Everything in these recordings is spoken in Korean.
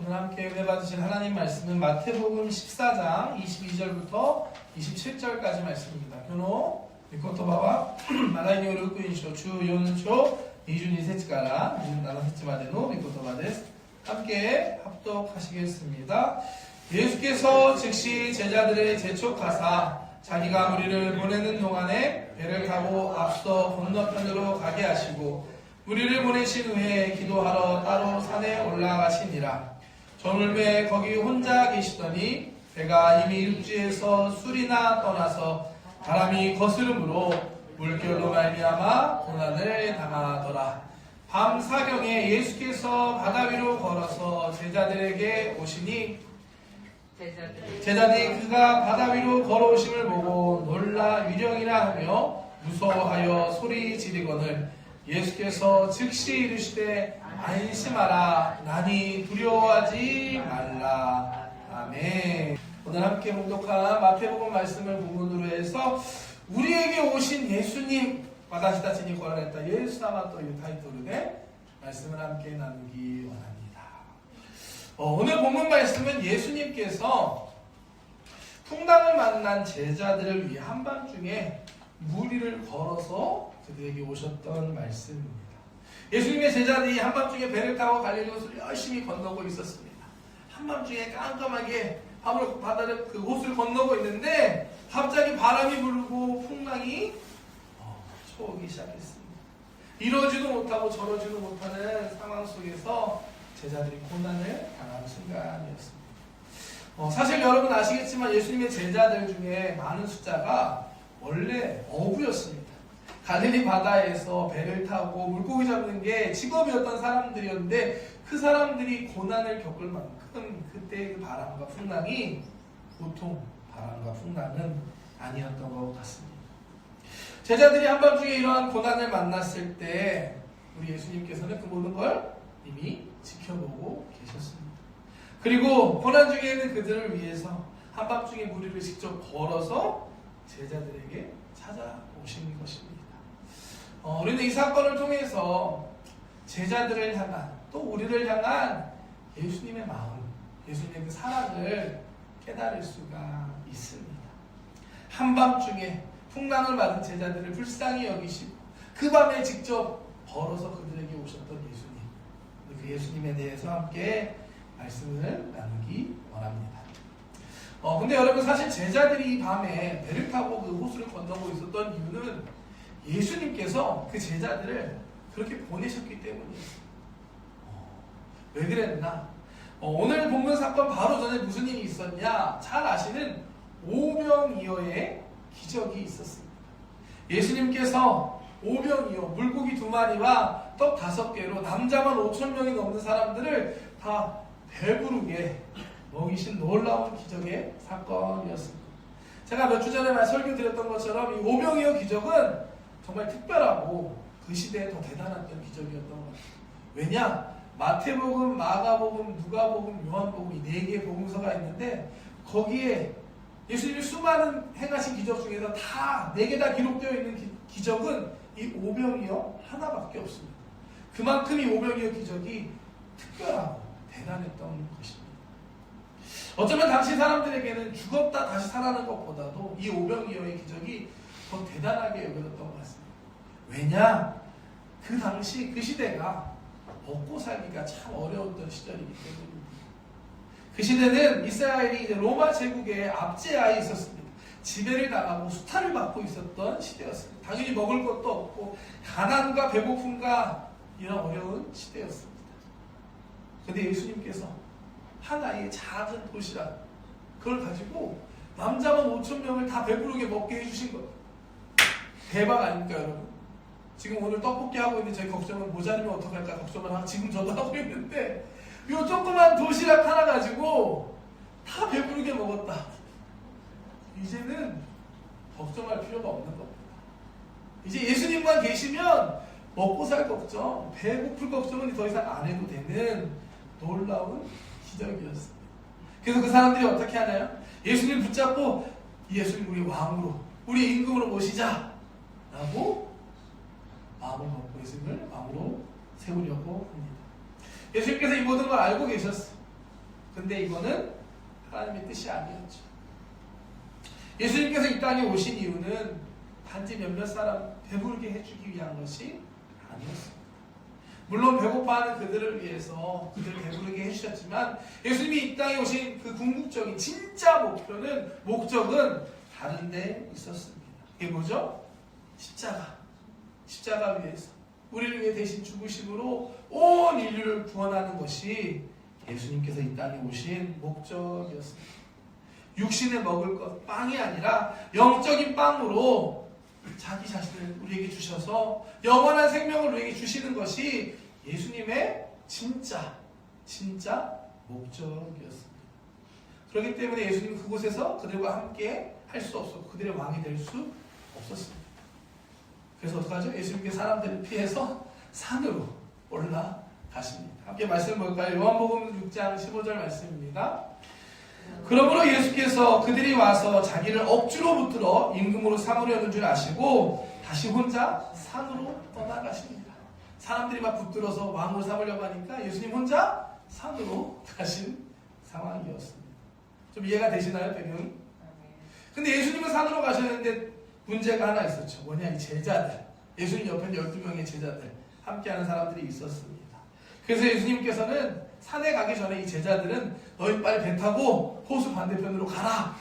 오늘 함께 은혜 받으실 하나님 말씀은 마태복음 14장 22절부터 27절까지 말씀입니다. 교노 미코토바와 마라이니 오르쿠인쇼 주 요는쇼 이준이 세츠가라 나라 세츠마데노 미코토바데스 함께 합독하시겠습니다. 예수께서 즉시 제자들의 재촉하사 자기가 무리를 보내는 동안에 배를 타고 앞서 건너편으로 가게 하시고 무리를 보내신 후에 기도하러 따로 산에 올라가시니라. 저물매 거기 혼자 계시더니 배가 이미 육지에서 술이나 떠나서 바람이 거스름으로 물결로 말미암아 고난을 당하더라. 밤 사경에 예수께서 바다 위로 걸어서 제자들에게 오시니 제자들이 그가 바다 위로 걸어오심을 보고 놀라 위령이라 하며 무서워하여 소리 지르거늘 예수께서 즉시 이르시되 안심하라 나니 두려워하지 말라. 아멘. 오늘 함께 봉독한 마태복음 말씀을 본문으로 해서 우리에게 오신 예수님 와다시다치니 고라했다 예수사마 또 이 타이틀의 말씀을 함께 나누기 원합니다. 오늘 본문 말씀은 예수님께서 풍랑을 만난 제자들을 위해 한밤중에 무리를 걸어서 그들에게 오셨던 말씀입니다. 예수님의 제자들이 한밤중에 배를 타고 갈릴리호수를 열심히 건너고 있었습니다. 한밤중에 깜깜하게 바다를 그 호수를 건너고 있는데 갑자기 바람이 불고 풍랑이 쳐오기 시작했습니다. 이러지도 못하고 저러지도 못하는 상황 속에서 제자들이 고난을 당하는 순간이었습니다. 사실 여러분 아시겠지만 예수님의 제자들 중에 많은 숫자가 원래 어부였습니다. 갈릴리 바다에서 배를 타고 물고기 잡는 게 직업이었던 사람들이었는데 그 사람들이 고난을 겪을 만큼 그때 그 바람과 풍랑이 보통 바람과 풍랑은 아니었던 것 같습니다. 제자들이 한밤중에 이러한 고난을 만났을 때 우리 예수님께서는 그 모든 걸 이미 지켜보고 계셨습니다. 그리고 고난 중에는 그들을 위해서 한밤중에 무리를 직접 걸어서 제자들에게 찾아오신 것입니다. 우리는 이 사건을 통해서 제자들을 향한 또 우리를 향한 예수님의 마음, 예수님의 그 사랑을 깨달을 수가 있습니다. 한밤중에 풍랑을 맞은 제자들을 불쌍히 여기시고 그 밤에 직접 걸어서 그들에게 오셨던 예수님, 그 예수님에 대해서 함께 말씀을 나누기 원합니다. 근데 여러분 사실 제자들이 이 밤에 배를 타고 그 호수를 건너고 있었던 이유는 예수님께서 그 제자들을 그렇게 보내셨기 때문이에요. 왜 그랬나? 오늘 본문 사건 바로 전에 무슨 일이 있었냐? 잘 아시는 오병이어의 기적이 있었습니다. 예수님께서 오병이어 물고기 2마리와 떡 5개로 남자만 5,000명이 넘는 사람들을 다 배부르게 먹이신 놀라운 기적의 사건이었습니다. 제가 몇 주 전에 설교 드렸던 것처럼 이 오병이어 기적은 정말 특별하고 그 시대에 더 대단한 기적이었던 것 같아요. 왜냐? 마태복음, 마가복음, 누가복음, 요한복음 이 4개의 복음서가 있는데 거기에 예수님이 수많은 행하신 기적 중에서 다 4개 다 기록되어 있는 기적은 이 오병이어 하나밖에 없습니다. 그만큼 이 오병이어 기적이 특별하고 대단했던 것입니다. 어쩌면 당시 사람들에게는 죽었다 다시 살아나는 것보다도 이 오병이어의 기적이 더 대단하게 여겨졌던 것 같습니다. 왜냐? 그 당시 그 시대가 먹고 살기가 참 어려웠던 시절이기 때문입니다. 그 시대는 이스라엘이 이제 로마 제국의 압제하에 있었습니다. 지배를 당하고 수탈을 받고 있었던 시대였습니다. 당연히 먹을 것도 없고 가난과 배고픔과 이런 어려운 시대였습니다. 그런데 예수님께서 하나의 작은 도시락 그걸 가지고 남자만 5,000명을 다 배부르게 먹게 해주신 거예요. 대박 아닙니까 여러분? 지금 오늘 떡볶이 하고 있는 저희 걱정은 모자르면 어떡할까 걱정을 지금 저도 하고 있는데 이 조그만 도시락 하나 가지고 다 배부르게 먹었다. 이제는 걱정할 필요가 없는 겁니다. 이제 예수님만 계시면 먹고 살 걱정, 배고플 걱정은 더 이상 안 해도 되는 놀라운 기적이었습니다. 그래서 그 사람들이 어떻게 하나요? 예수님 붙잡고 예수님 우리 왕으로 우리 임금으로 모시자 라고 마음을 먹고 예수님을 왕으로 세우려고 합니다. 예수님께서 이 모든 걸 알고 계셨어요. 근데 이거는 하나님의 뜻이 아니었죠. 예수님께서 이 땅에 오신 이유는 단지 몇몇 사람 배부르게 해주기 위한 것이 아니었습니다. 물론 배고파하는 그들을 위해서 그들을 배부르게 해주셨지만 예수님이 이 땅에 오신 그 궁극적인 진짜 목적은 다른 데 있었습니다. 그게 뭐죠? 십자가 위에서 우리를 위해 대신 죽으심으로 온 인류를 구원하는 것이 예수님께서 이 땅에 오신 목적이었습니다. 육신에 먹을 것, 빵이 아니라 영적인 빵으로 자기 자신을 우리에게 주셔서 영원한 생명을 우리에게 주시는 것이 예수님의 진짜 목적이었습니다. 그렇기 때문에 예수님은 그곳에서 그들과 함께 할 수 없었고 그들의 왕이 될 수 없었습니다. 그래서 어떡하죠? 예수님께서 사람들을 피해서 산으로 올라가십니다. 함께 말씀 볼까요? 요한복음 6장 15절 말씀입니다. 그러므로 예수께서 그들이 와서 자기를 억지로 붙들어 임금으로 삼으려는 줄 아시고 다시 혼자 산으로 떠나가십니다. 사람들이 막 붙들어서 왕으로 삼으려고 하니까 예수님 혼자 산으로 가신 상황이었습니다. 좀 이해가 되시나요, 배경이? 근데 예수님은 산으로 가셨는데 문제가 하나 있었죠. 뭐냐, 이 제자들. 예수님 옆에 12명의 제자들, 함께하는 사람들이 있었습니다. 그래서 예수님께서는 산에 가기 전에 이 제자들은 너희 빨리 배 타고 호수 반대편으로 가라!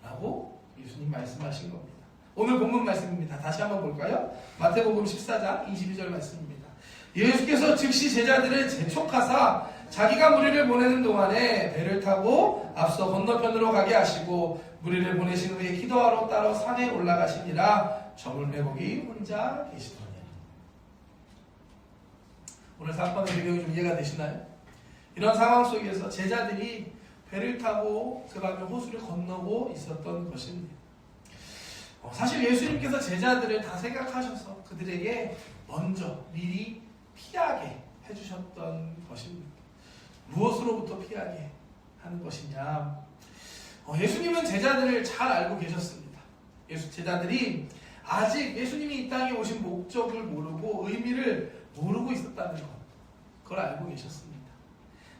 라고 예수님 말씀하신 겁니다. 오늘 본문 말씀입니다. 다시 한번 볼까요? 마태복음 14장 22절 말씀입니다. 예수께서 즉시 제자들을 재촉하사 자기가 무리를 보내는 동안에 배를 타고 앞서 건너편으로 가게 하시고 무리를 보내신 후에 기도하러 따로 산에 올라가시니라. 저물 매고기 혼자 계시더니. 오늘 사건의 배경이 좀 이해가 되시나요? 이런 상황 속에서 제자들이 배를 타고 그 밤에 호수를 건너고 있었던 것입니다. 사실 예수님께서 제자들을 다 생각하셔서 그들에게 먼저 미리 피하게 해주셨던 것입니다. 무엇으로부터 피하게 하는 것이냐? 예수님은 제자들을 잘 알고 계셨습니다. 제자들이 아직 예수님이 이 땅에 오신 목적을 모르고 의미를 모르고 있었다는 것, 그걸 알고 계셨습니다.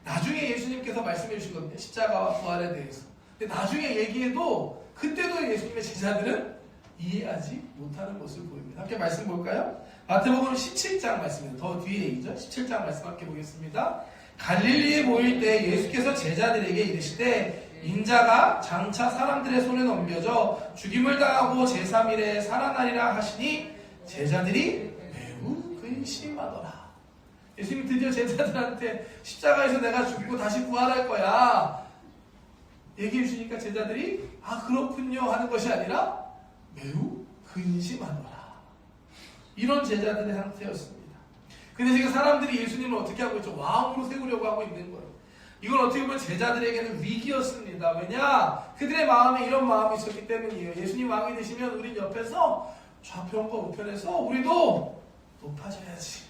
나중에 예수님께서 말씀해 주신 겁니다. 십자가와 부활에 대해서. 근데 나중에 얘기해도 그때도 예수님의 제자들은 이해하지 못하는 것을 보입니다. 함께 말씀 볼까요? 마태복음 17장 말씀입니다. 더 뒤에 얘기죠. 17장 말씀 함께 보겠습니다. 갈릴리에 모일 때 예수께서 제자들에게 이르시되 인자가 장차 사람들의 손에 넘겨져 죽임을 당하고 제3일에 살아나리라 하시니 제자들이 매우 근심하더라. 예수님 드디어 제자들한테 십자가에서 내가 죽고 다시 부활할 거야 얘기해 주시니까 제자들이 그렇군요 하는 것이 아니라 매우 근심하더라. 이런 제자들의 상태였습니다. 근데 지금 사람들이 예수님을 어떻게 하고 있죠? 왕으로 세우려고 하고 있는 거예요. 이건 어떻게 보면 제자들에게는 위기였습니다. 왜냐? 그들의 마음에 이런 마음이 있었기 때문이에요. 예수님 왕이 되시면 우린 옆에서 좌편과 우편에서 우리도 높아져야지,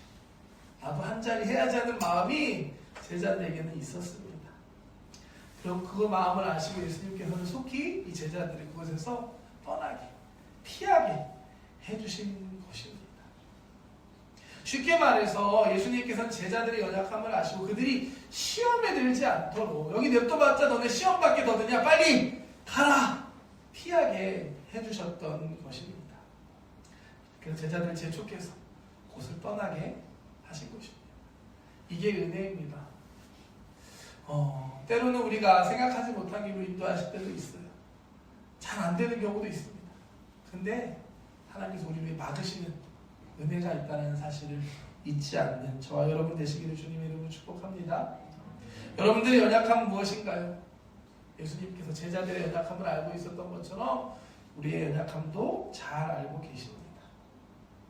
나도 한 자리 해야지 하는 마음이 제자들에게는 있었습니다. 그럼 그 마음을 아시고 예수님께서는 속히 이 제자들을 그곳에서 떠나게, 피하게 해주신 것입니다. 쉽게 말해서 예수님께서는 제자들의 연약함을 아시고 그들이 시험에 들지 않도록, 여기 냅둬봤자 너네 시험 받게 더 드냐, 빨리 가라, 피하게 해주셨던 것입니다. 그래서 제자들을 재촉해서 곳을 떠나게 하신 것입니다. 이게 은혜입니다. 때로는 우리가 생각하지 못한 길로 인도하실 때도 있어요. 잘 안 되는 경우도 있습니다. 근데 하나님께서 우리를 막으시는 은혜가 있다는 사실을 잊지 않는 저와 여러분 되시기를 주님의 이름으로 축복합니다. 여러분들의 연약함은 무엇인가요? 예수님께서 제자들의 연약함을 알고 있었던 것처럼 우리의 연약함도 잘 알고 계십니다.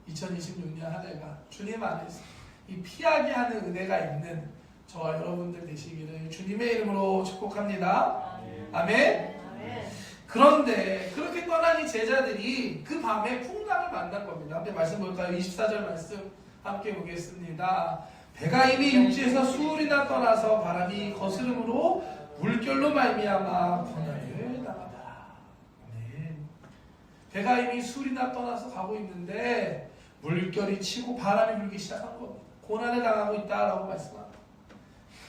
2026년 한 해가 주님 안에서 이 피하게 하는 은혜가 있는 저와 여러분들 되시기를 주님의 이름으로 축복합니다. 아멘. 그런데 그렇게 떠난 이 제자들이 그 밤에 풍랑을 만난 겁니다. 함께 말씀 볼까요? 24절 말씀 함께 보겠습니다. 배가 이미 육지에서 수울이나 떠나서 바람이 거스름으로 물결로 말미암아 고난을 당하더라. 네. 배가 이미 수울이나 떠나서 가고 있는데 물결이 치고 바람이 불기 시작한 겁니다. 고난을 당하고 있다라고 말씀합니다.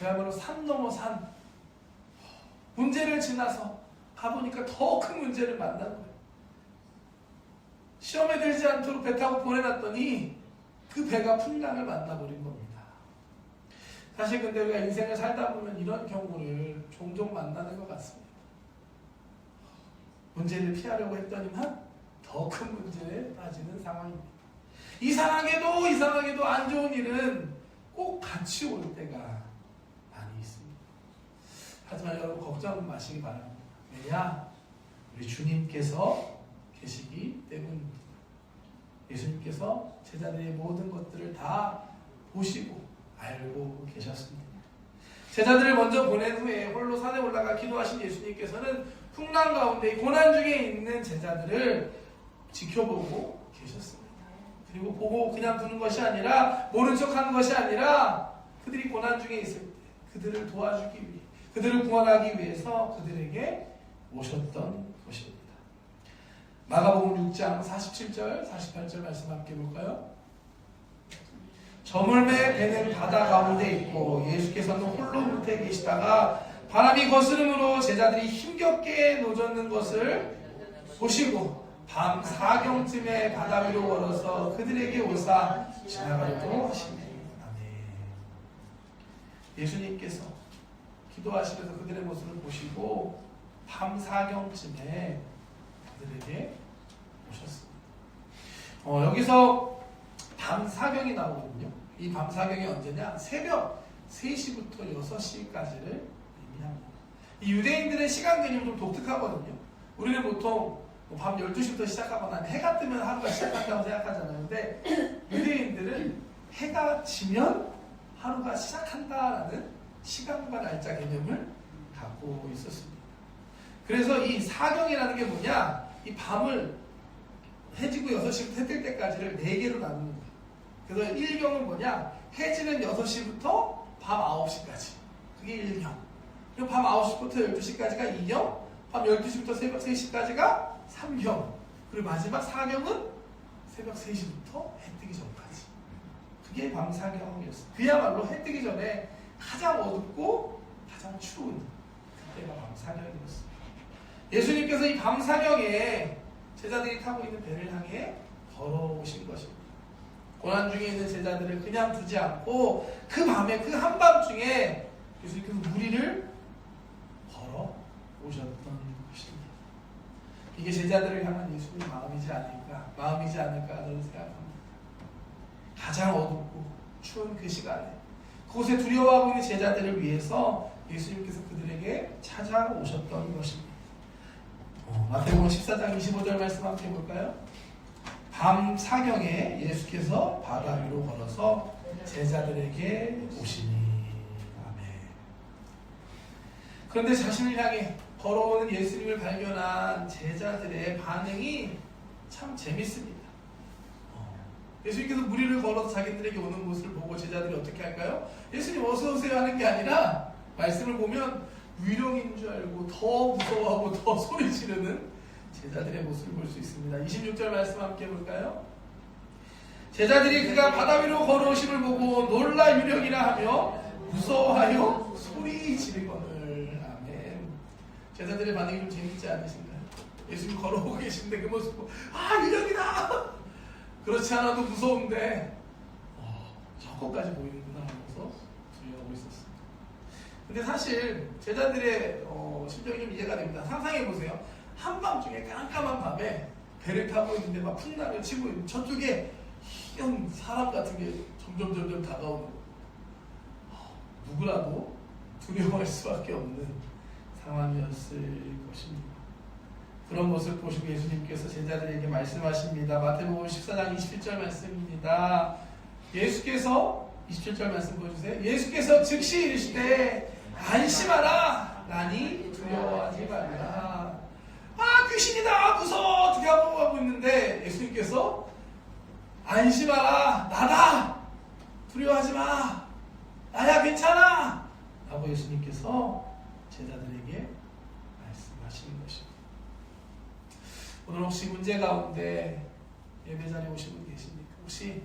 그야말로 산 넘어 산, 문제를 지나서 가보니까 더 큰 문제를 만난 거예요. 시험에 들지 않도록 배 타고 보내놨더니 그 배가 풍랑을 만나버린 겁니다. 사실 근데 우리가 인생을 살다 보면 이런 경우를 종종 만나는 것 같습니다. 문제를 피하려고 했더니만 더 큰 문제에 빠지는 상황입니다. 이상하게도 안 좋은 일은 꼭 같이 올 때가 많이 있습니다. 하지만 여러분 걱정 마시기 바랍니다. 왜냐? 우리 주님께서 계시기 때문입니다. 예수님께서 제자들의 모든 것들을 다 보시고 알고 계셨습니다. 제자들을 먼저 보낸 후에 홀로 산에 올라가 기도하신 예수님께서는 풍랑 가운데 고난 중에 있는 제자들을 지켜보고 계셨습니다. 그리고 보고 그냥 두는 것이 아니라 모른 척하는 것이 아니라 그들이 고난 중에 있을 때 그들을 도와주기 위해 그들을 구원하기 위해서 그들에게 오셨던 것입니다. 마가복음 6장 47절 48절 말씀 함께 볼까요? 저물매 배는 바다 가운데 있고 예수께서는 홀로 물에 계시다가 바람이 거스름으로 제자들이 힘겹게 노젓는 것을 보시고 밤 4경쯤에 바다 위로 걸어서 그들에게 오사 지나가려고 하시니 아멘. 예수님께서 기도하시면서 그들의 모습을 보시고 밤 4경쯤에 그들에게 오셨습니다. 여기서 밤 4경이 나오거든요. 이 밤 4경이 언제냐? 새벽 3시부터 6시까지를 의미합니다. 이 유대인들의 시간 개념이 좀 독특하거든요. 우리는 보통 밤 12시부터 시작하거나 해가 뜨면 하루가 시작한다고 생각하잖아요. 근데 유대인들은 해가 지면 하루가 시작한다라는 시간과 날짜 개념을 갖고 있었습니다. 그래서 이 4경이라는 게 뭐냐? 이 밤을 해지고 6시부터 해 뜰 때까지를 4개로 나누는 거예요. 그래서 1경은 뭐냐? 해지는 6시부터 밤 9시까지. 그게 1경. 그리고 밤 9시부터 12시까지가 2경. 밤 12시부터 새벽 3시까지가 3경. 그리고 마지막 4경은 새벽 3시부터 해 뜨기 전까지. 그게 밤 4경이었어요. 그야말로 해 뜨기 전에 가장 어둡고 가장 추운 그때가 밤 4경이었어요. 예수님께서 이 밤 4경에 제자들이 타고 있는 배를 향해 걸어오신 것입니다. 고난 중에 있는 제자들을 그냥 두지 않고 그 밤에 그 한밤중에 예수님께서 무리를 걸어오셨던 것입니다. 이게 제자들을 향한 예수님의 마음이지 않을까 저는 생각합니다. 가장 어둡고 추운 그 시간에 그곳에 두려워하고 있는 제자들을 위해서 예수님께서 그들에게 찾아오셨던 것입니다. 마태복음 14장 25절 말씀 함께 해볼까요? 밤 4경에 예수께서 바다 위로 걸어서 제자들에게 오시니 아멘. 그런데 자신을 향해 걸어오는 예수님을 발견한 제자들의 반응이 참 재밌습니다. 예수님께서 무리를 걸어서 자기들에게 오는 모습을 보고 제자들이 어떻게 할까요? 예수님 어서 오세요 하는 게 아니라 말씀을 보면 위령인 줄 알고 더 무서워하고 더 소리 지르는 제자들의 모습을 볼 수 있습니다. 26절 말씀 함께 해볼까요? 제자들이 그가 바다 위로 걸어오심을 보고 놀라 유령이라 하며 무서워하여 소리 지르거늘 아멘. 제자들의 반응이 좀 재밌지 않으신가요? 예수님 걸어오고 계신데 그 모습 보고 유령이다! 그렇지 않아도 무서운데 저것까지 보이는구나 하면서 두려워하고 있었습니다. 근데 사실 제자들의 심정이 좀 이해가 됩니다. 상상해보세요. 한밤중에 깜깜한 밤에 배를 타고 있는데 막 풍랑을 치고 있는 저쪽에 희연 사람 같은 게 점점 다가오는 거예요. 누구라도 두려워할 수밖에 없는 상황이었을 것입니다. 그런 모습을 보시고 예수님께서 제자들에게 말씀하십니다. 마태복음 14장 27절 말씀입니다. 예수께서 27절 말씀 보여주세요. 예수께서 즉시 이르시되 안심하라 나니 두려워하지 말라. 귀신이다 무서워 어떻게 하고 있는데 예수님께서 안심하라 나다 두려워하지 마 나야 괜찮아 라고 예수님께서 제자들에게 말씀하시는 것입니다. 오늘 혹시 문제 가운데 예배 자리에 오신 분 계십니까? 혹시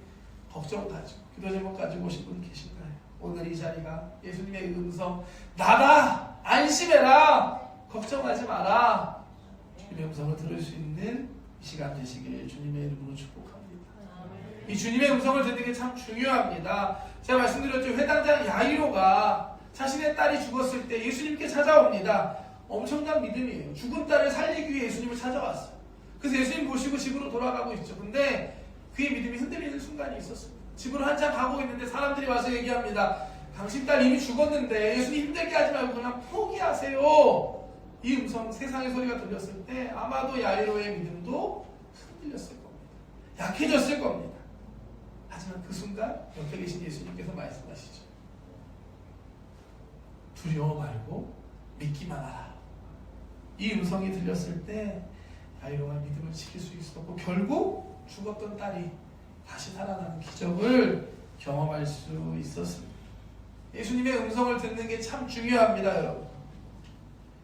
걱정 가지고 기도 제목 가지고 오신 분 계신가요? 오늘 이 자리가 예수님의 음성 나다 안심해라 걱정하지 마라. 주님의 음성을 들을 수 있는 이 시간 되시길 주님의 이름으로 축복합니다. 이 주님의 음성을 듣는 게 참 중요합니다. 제가 말씀드렸죠. 회당장 야이로가 자신의 딸이 죽었을 때 예수님께 찾아옵니다. 엄청난 믿음이에요. 죽은 딸을 살리기 위해 예수님을 찾아왔어요. 그래서 예수님 모시고 집으로 돌아가고 있죠. 근데 그의 믿음이 흔들리는 순간이 있었습니다. 집으로 한참 가고 있는데 사람들이 와서 얘기합니다. 당신 딸 이미 죽었는데 예수님 힘들게 하지 말고 그냥 포기하세요. 이 음성, 세상의 소리가 들렸을 때 아마도 야이로의 믿음도 흔들렸을 겁니다. 약해졌을 겁니다. 하지만 그 순간 옆에 계신 예수님께서 말씀하시죠. 두려워 말고 믿기만 하라. 이 음성이 들렸을 때 야이로가 믿음을 지킬 수 있었고 결국 죽었던 딸이 다시 살아나는 기적을 경험할 수 있었습니다. 예수님의 음성을 듣는 게 참 중요합니다, 여러분.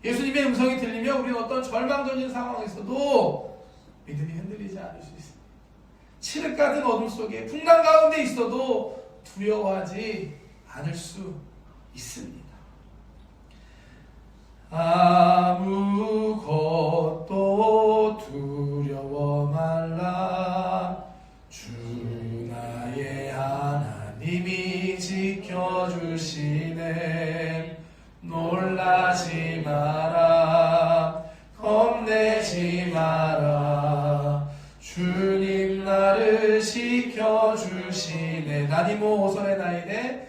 예수님의 음성이 들리면 우리는 어떤 절망적인 상황에서도 믿음이 흔들리지 않을 수 있습니다. 칠흑 같은 어둠 속에 풍랑 가운데 있어도 두려워하지 않을 수 있습니다. 아무것도 두려워 말라. 주 나의 하나님이 지켜주시네. 놀라지 마라. 겁내지 마라. 주님 나를 지켜주시네. 나니모 오선의 나이네.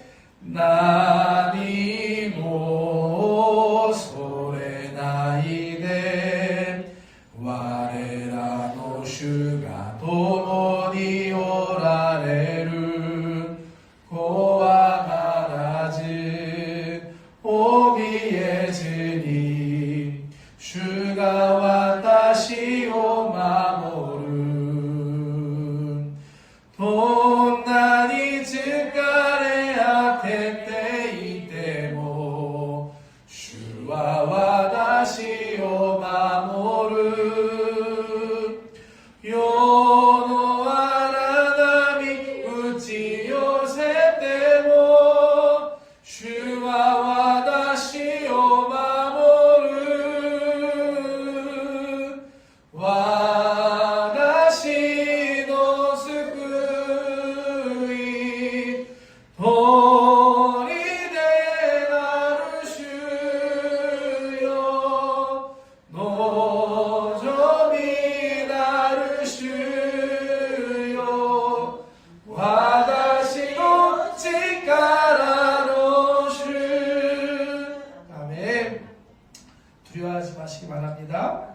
나니모 소레 나이네. 와레라 노슈가 도모니 오라레루 고와 마라즈 오비에즈니 슈가 와타시 오마모루 돈나니 즈카레 아테테 이테모 슈와 와타시 오마모루 요노 아라나미 우치 요세테모 슈와 와다시 오마모루 와다시 노스쿠이 도리데 나루슈요 노조미 나루슈요 와다시 노치카라노슈. 아멘. 두려워하지 마시기 바랍니다.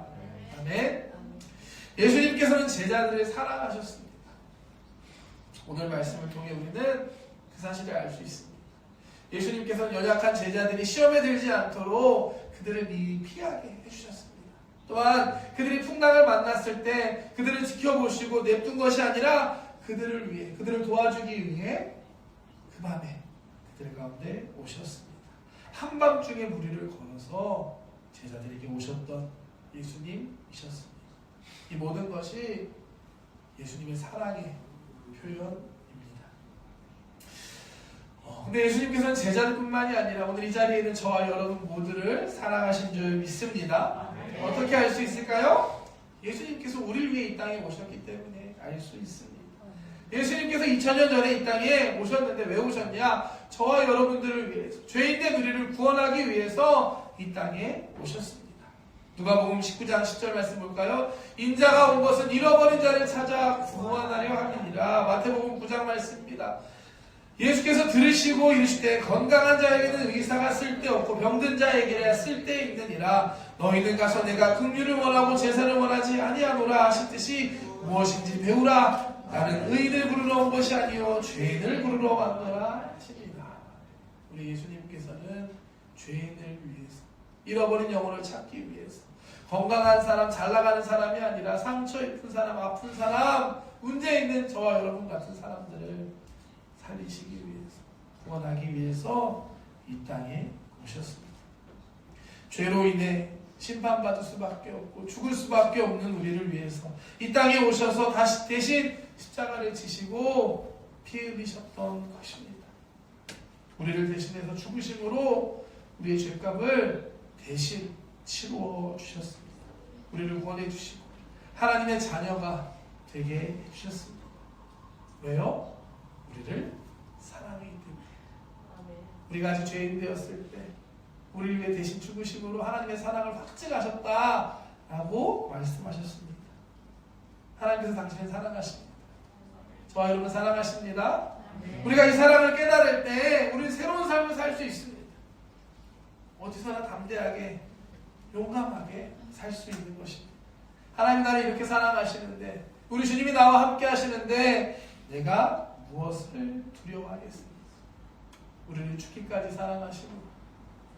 아멘. 예수님께서는 제자들을 사랑하셨습니다. 오늘 말씀을 통해 우리는 그 사실을 알 수 있습니다. 예수님께서는 연약한 제자들이 시험에 들지 않도록 그들을 미리 피하게 해주셨습니다. 또한 그들이 풍랑을 만났을 때 그들을 지켜보시고 냅둔 것이 아니라 그들을 위해, 그들을 도와주기 위해 그 밤에 그들 가운데 오셨습니다. 한밤중에 무리를 걸어서 제자들에게 오셨던 예수님이셨습니다. 이 모든 것이 예수님의 사랑의 표현입니다. 근데 예수님께서는 제자들뿐만이 아니라 오늘 이 자리에 있는 저와 여러분 모두를 사랑하신 줄 믿습니다. 어떻게 알 수 있을까요? 예수님께서 우리를 위해 이 땅에 오셨기 때문에 알 수 있습니다. 예수님께서 2000년 전에 이 땅에 오셨는데 왜 오셨냐? 저와 여러분들을 위해서, 죄인된 우리를 구원하기 위해서 이 땅에 오셨습니다. 누가복음 19장 10절 말씀 볼까요? 인자가 온 것은 잃어버린 자를 찾아 구원하려 함이니라. 마태복음 9장 말씀입니다. 예수께서 들으시고 이르시되 건강한 자에게는 의사가 쓸데없고 병든 자에게야 쓸데있느니라. 너희는 가서 내가 긍휼을 원하고 제사를 원하지 아니하노라 하셨듯이 무엇인지 배우라. 나는 의인을 부르러 온 것이 아니요 죄인을 부르러 왔노라 하십니다. 우리 예수님께서는 죄인을 위해서, 잃어버린 영혼을 찾기 위해서, 건강한 사람, 잘 나가는 사람이 아니라 상처 입은 사람, 아픈 사람, 문제 있는 저와 여러분 같은 사람들을 살리시기 위해서, 구원하기 위해서 이 땅에 오셨습니다. 죄로 인해 심판받을 수밖에 없고 죽을 수밖에 없는 우리를 위해서 이 땅에 오셔서 다시 대신 십자가를 지시고 피 흘리셨던 것입니다. 우리를 대신해서 죽으심으로 우리의 죄값을 대신 치루어 주셨습니다. 우리를 구원해 주시고 하나님의 자녀가 되게 해주셨습니다. 왜요? 우리를 사랑하기 때문에. 우리가 아직 죄인 되었을 때 우리를 위해 대신 죽으심으로 하나님의 사랑을 확증하셨다라고 말씀하셨습니다. 하나님께서 당신을 사랑하십니다. 저와 여러분 사랑하십니다. 우리가 이 사랑을 깨달을 때 우리는 새로운 삶을 살 수 있습니다. 어디서나 담대하게 용감하게 살 수 있는 것입니다. 하나님 나를 이렇게 사랑하시는데 우리 주님이 나와 함께 하시는데 내가 무엇을 두려워하겠습니까? 우리를 죽기까지 사랑하시고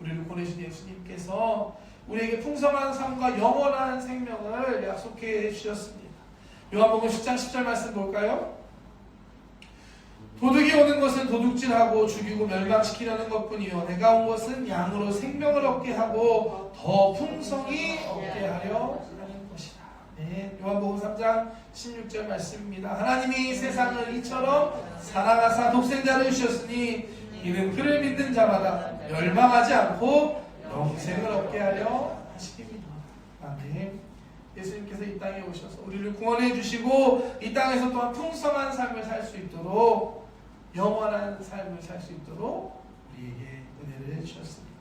우리를 보내신 예수님께서 우리에게 풍성한 삶과 영원한 생명을 약속해 주셨습니다. 요한복음 10장 10절 말씀 볼까요? 도둑이 오는 것은 도둑질하고 죽이고 멸망시키려는 것뿐이요 내가 온 것은 양으로 생명을 얻게 하고 더 풍성히 얻게 하려 하는 것이다. 네, 요한복음 3장 16절 말씀입니다. 하나님이 세상을 이처럼 사랑하사 독생자를 주셨으니 이는 그를 믿는 자마다 멸망하지 않고 영생을 얻게 하려 하시기입니다. 아멘. 예수님께서 이 땅에 오셔서 우리를 구원해 주시고 이 땅에서 또한 풍성한 삶을 살 수 있도록 영원한 삶을 살 수 있도록 우리에게 은혜를 주셨습니다.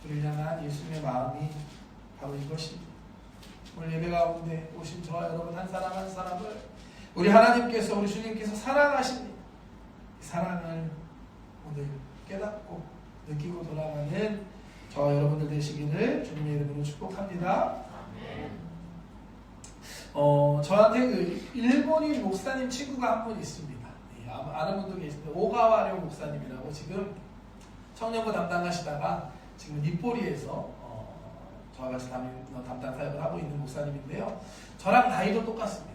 우리를 향한 예수님의 마음이 바로 이것입니다. 오늘 예배 가운데 오신 저와 여러분 한 사람 한 사람을 우리 하나님께서 우리 주님께서 사랑하십니다. 이 사랑을 오늘 깨닫고 느끼고 돌아가는 저와 여러분들 되시기를 주님의 이름으로 축복합니다. 저한테 그 일본인 목사님 친구가 한 분 있습니다. 아는 분도 계신데 오가와료 목사님이라고 지금 청년부 담당하시다가 지금 니포리에서 저와 같이 담당 사역을 하고 있는 목사님인데요. 저랑 나이도 똑같습니다.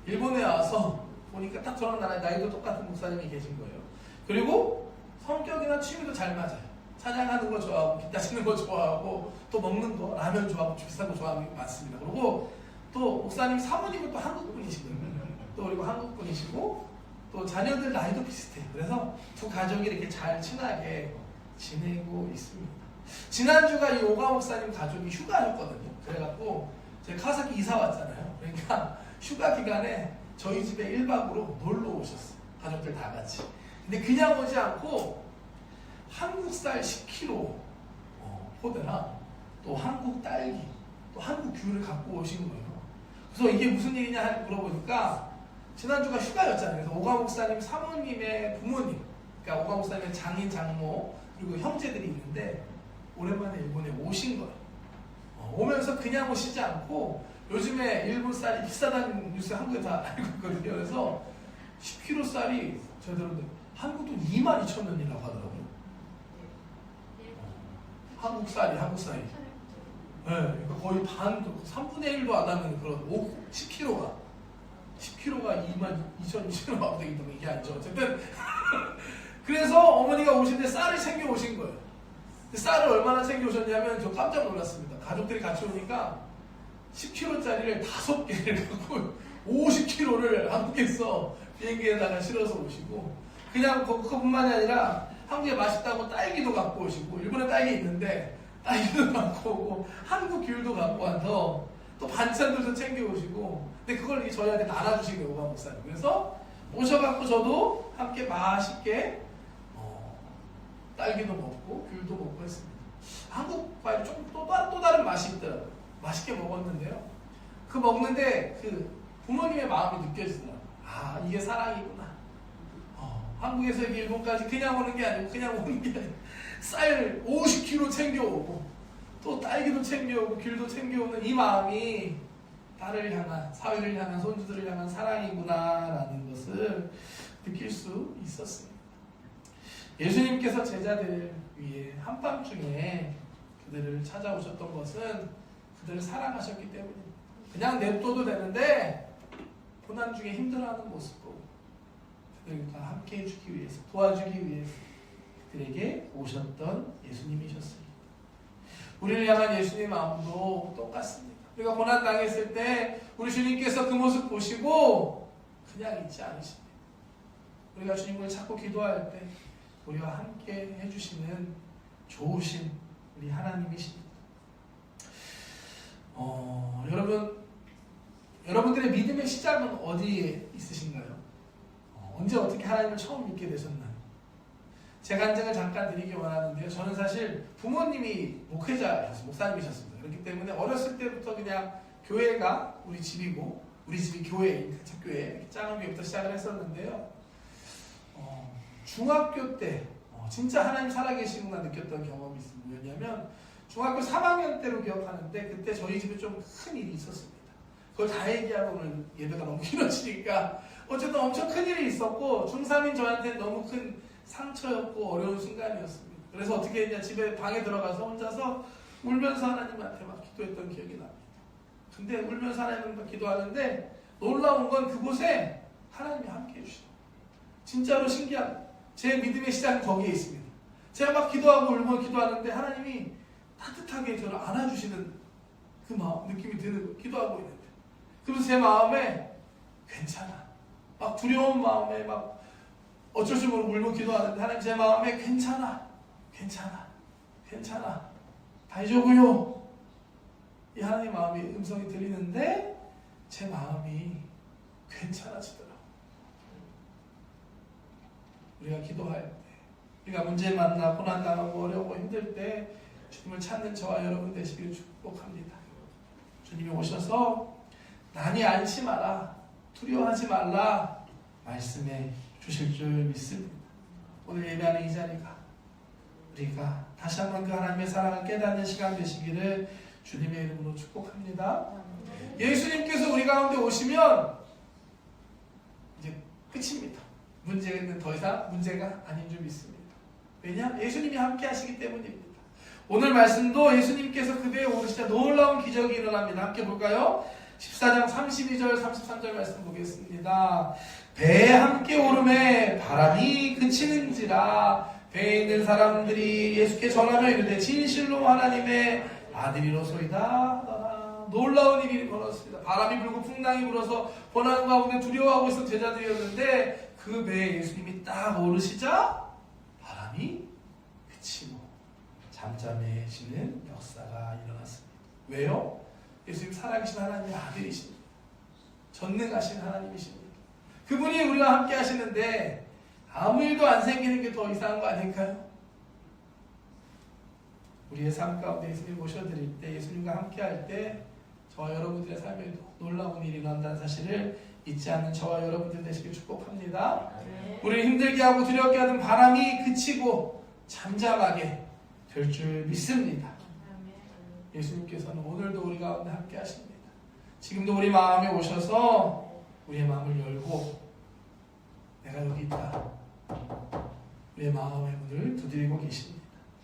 일본에 와서 보니까 딱 저랑 나이도 똑같은 목사님이 계신 거예요. 그리고 성격이나 취미도 잘 맞아요. 찬양하는 거 좋아하고 기타 치는 거 좋아하고 또 먹는 거 라면 좋아하고 비싼 거 좋아하는 게 많습니다. 그리고 또 목사님 사모님은 또 한국 분이시거든요. 또 그리고 한국 분이시고 또 자녀들 나이도 비슷해요. 그래서 두 가족이 이렇게 잘 친하게 지내고 있습니다. 지난주가 이 오가 목사님 가족이 휴가였거든요. 그래갖고 제가 카사키 이사 왔잖아요. 그러니까 휴가 기간에 저희 집에 1박으로 놀러 오셨어요. 가족들 다 같이. 근데 그냥 오지 않고 한국쌀 10kg 포대랑 또 한국 딸기 또 한국 귤을 갖고 오신 거예요. 그래서 이게 무슨 일이냐 물어보니까 지난주가 휴가였잖아요. 그래서 오가 목사님 사모님의 부모님, 그러니까 오가 목사님의 장인, 장모 그리고 형제들이 있는데 오랜만에 일본에 오신 거예요. 오면서 그냥 오시지 않고 요즘에 일본 쌀이 비싸다는 뉴스 한국에 다 알고 있거든요. 그래서 10kg 쌀이 제가 들었는데 한국 돈 22,000원이라고 하더라고요. 한국 쌀이. 네, 그러니까 거의 반도 3분의 1도 안 하는 그런 10kg가 22,000원 와도 되겠다고 이게 아니죠. 어쨌든 그래서 어머니가 오신데 쌀을 챙겨 오신 거예요. 쌀을 얼마나 챙겨 오셨냐면 저 깜짝 놀랐습니다. 가족들이 같이 오니까 10kg짜리를 5개를 갖고 50kg를 한국에서 비행기에다가 실어서 오시고 그냥 그것뿐만이 아니라 한국에 맛있다고 딸기도 갖고 오시고 일본에 딸기 있는데 딸기도 갖고 오고 한국 귤도 갖고 와서 또 반찬도 좀 챙겨 오시고 근데 그걸 저희한테 나눠주신 거예요. 오가 목사님. 그래서 오셔갖고 저도 함께 맛있게 딸기도 먹고 귤도 먹고 했습니다. 한국 과일 조금 또 다른 맛이 있더라고요. 맛있게 먹었는데요. 그 먹는데 그 부모님의 마음이 느껴지더라고요. 아 이게 사랑이구나. 한국에서 일본까지 그냥 오는 게 아니고 그냥 오는 게 아니고 쌀 50kg 챙겨오고 또 딸기도 챙겨오고 귤도 챙겨오는 이 마음이 딸을 향한 사회를 향한 손주들을 향한 사랑이구나라는 것을 느낄 수 있었습니다. 예수님께서 제자들 위해 한밤중에 그들을 찾아오셨던 것은 그들을 사랑하셨기 때문입니다. 그냥 냅둬도 되는데 고난 중에 힘들어하는 모습 보고 그들과 함께 해주기 위해서 도와주기 위해서 그들에게 오셨던 예수님이셨습니다. 우리를 향한 예수님의 마음도 똑같습니다. 우리가 고난 당했을 때 우리 주님께서 그 모습 보시고 그냥 있지 않으십니다. 우리가 주님을 찾고 기도할 때 우리와 함께 해주시는 좋으신 우리 하나님이십니다. 여러분들의 믿음의 시작은 어디에 있으신가요? 언제 어떻게 하나님을 처음 믿게 되셨나요? 제 간증을 잠깐 드리기 원하는데요. 저는 사실 부모님이 목사님이셨습니다. 그렇기 때문에 어렸을 때부터 그냥 교회가 우리 집이고 우리 집이 교회인 개척교회 작은 교회부터 시작을 했었는데요. 중학교 때 진짜 하나님 살아계시구나 느꼈던 경험이 있습니다. 왜냐하면 중학교 3학년 때로 기억하는데 그때 저희 집에 좀 큰 일이 있었습니다. 그걸 다 얘기하고 오늘 예배가 너무 길어지니까 어쨌든 엄청 큰 일이 있었고 중3인 저한테는 너무 큰 상처였고 어려운 순간이었습니다. 그래서 어떻게 했냐, 집에 방에 들어가서 혼자서 울면서 하나님한테 막 기도했던 기억이 납니다. 근데 울면서 하나님한테 기도하는데 놀라운 건 그곳에 하나님이 함께 해주시더라고요. 진짜로 신기한 제 믿음의 시작은 거기에 있습니다. 제가 막 기도하고 울고 기도하는데 하나님이 따뜻하게 저를 안아주시는 그 마음, 느낌이 드는 거예요. 기도하고 있는데. 그래서 제 마음에 괜찮아. 막 두려운 마음에 막 어쩔 줄 모르고 울고 기도하는데 하나님 제 마음에 괜찮아. 다이조구요. 이 하나님 마음이 음성이 들리는데 제 마음이 괜찮아지더라고요. 우리가 기도할 때, 우리가 문제 만나 고난당하고 어려워 힘들 때 주님을 찾는 저와 여러분 되시기를 축복합니다. 주님이 오셔서 난이 안심하라, 두려워하지 말라 말씀해 주실 줄 믿습니다. 오늘 예배하는 이 자리가 우리가 다시 한번 그 하나님의 사랑을 깨닫는 시간 되시기를 주님의 이름으로 축복합니다. 예수님께서 우리 가운데 오시면 이제 끝입니다. 문제는 더 이상 문제가 아닌 줄 믿습니다. 왜냐하면 예수님이 함께 하시기 때문입니다. 오늘 말씀도 예수님께서 그 배에 오르시자 놀라운 기적이 일어납니다. 함께 볼까요? 14장 32절 33절 말씀 보겠습니다. 배에 함께 오름에 바람이 그치는지라 배에 있는 사람들이 예수께 전하며 이르되 진실로 하나님의 아들이로소이다 하더라. 놀라운 일이 벌어졌습니다. 바람이 불고 풍랑이 불어서 고난 가운데 두려워하고 있었던 제자들이었는데 그 배에 예수님이 딱 오르시자 바람이 그치고 잠잠해지는 역사가 일어났습니다. 왜요? 예수님 살아계신 하나님의 아들이십니다. 전능하신 하나님이십니다. 그분이 우리와 함께 하시는데 아무 일도 안 생기는 게 더 이상한 거 아닐까요? 우리의 삶 가운데 예수님 모셔드릴 때, 예수님과 함께 할 때 저와 여러분들의 삶에도 놀라운 일이 일어난다는 사실을 잊지 않는 저와 여러분들 되시길 축복합니다. 우리를 힘들게 하고 두렵게 하는 바람이 그치고 잠잠하게 될 줄 믿습니다. 예수님께서는 오늘도 우리 가운데 함께 하십니다. 지금도 우리 마음에 오셔서 우리의 마음을 열고 내가 여기 있다. 우리의 마음의 문을 두드리고 계십니다.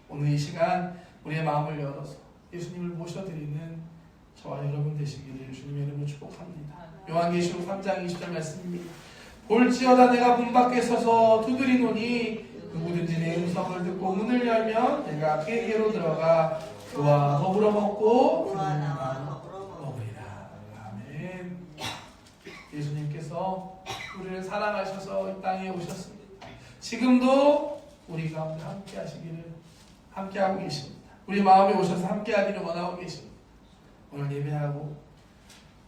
오늘 이 시간 우리의 마음을 열어서 예수님을 모셔드리는 저와 여러분 되시기를 주님의 이름으로 축복합니다. 요한계시록 3장 20절 말씀입니다. 볼지어다 내가 문 밖에 서서 두드리노니 누구든지 내 음성을 듣고 문을 열면 내가 그에게로 들어가 그와 더불어 먹고 그와 나와 먹으리라. 아멘. 예수님께서 우리를 사랑하셔서 이 땅에 오셨습니다. 지금도 우리 가운데 함께 하시기를 함께하고 계십니다. 우리 마음에 오셔서 함께 하기를 원하고 계십니다. 오늘 예배하고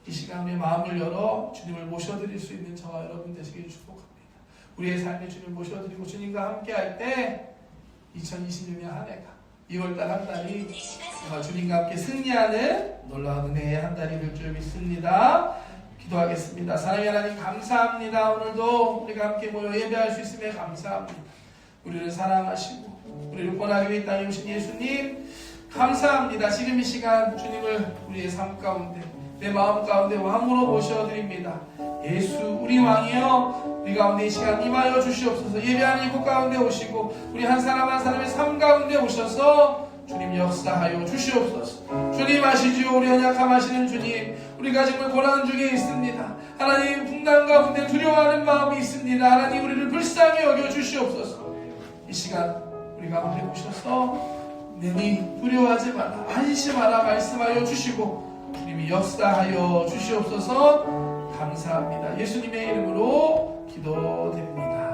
이 시간 우리의 마음을 열어 주님을 모셔드릴 수 있는 저와 여러분 되시기를 축복합니다. 우리의 삶에 주님을 모셔드리고 주님과 함께 할 때 2026년 한 해가 2월달 한 달이 주님과 함께 승리하는 놀라운 은혜의 한 달이 될 줄 믿습니다. 기도하겠습니다. 사랑의 하나님 감사합니다. 오늘도 우리가 함께 모여 예배할 수 있음에 감사합니다. 우리를 사랑하시고 우리를 권하기 위해 땅에 오신 예수님 감사합니다. 지금 이 시간 주님을 우리의 삶 가운데 내 마음 가운데 왕으로 모셔드립니다. 예수 우리 왕이여 우리 가운데 이 시간 임하여 주시옵소서. 예배하는 이곳 가운데 오시고 우리 한 사람 한 사람의 삶 가운데 오셔서 주님 역사하여 주시옵소서. 주님 아시지요. 우리 연약함 하시는 주님 우리가 정말 고난 중에 있습니다. 하나님 풍랑 가운데 두려워하는 마음이 있습니다. 하나님 우리를 불쌍히 여겨 주시옵소서. 이 시간 우리 가운데 오셔서 내니 두려워하지 마라 안심하라 말씀하여 주시고 주님이 역사하여 주시옵소서. 감사합니다. 예수님의 이름으로 기도드립니다.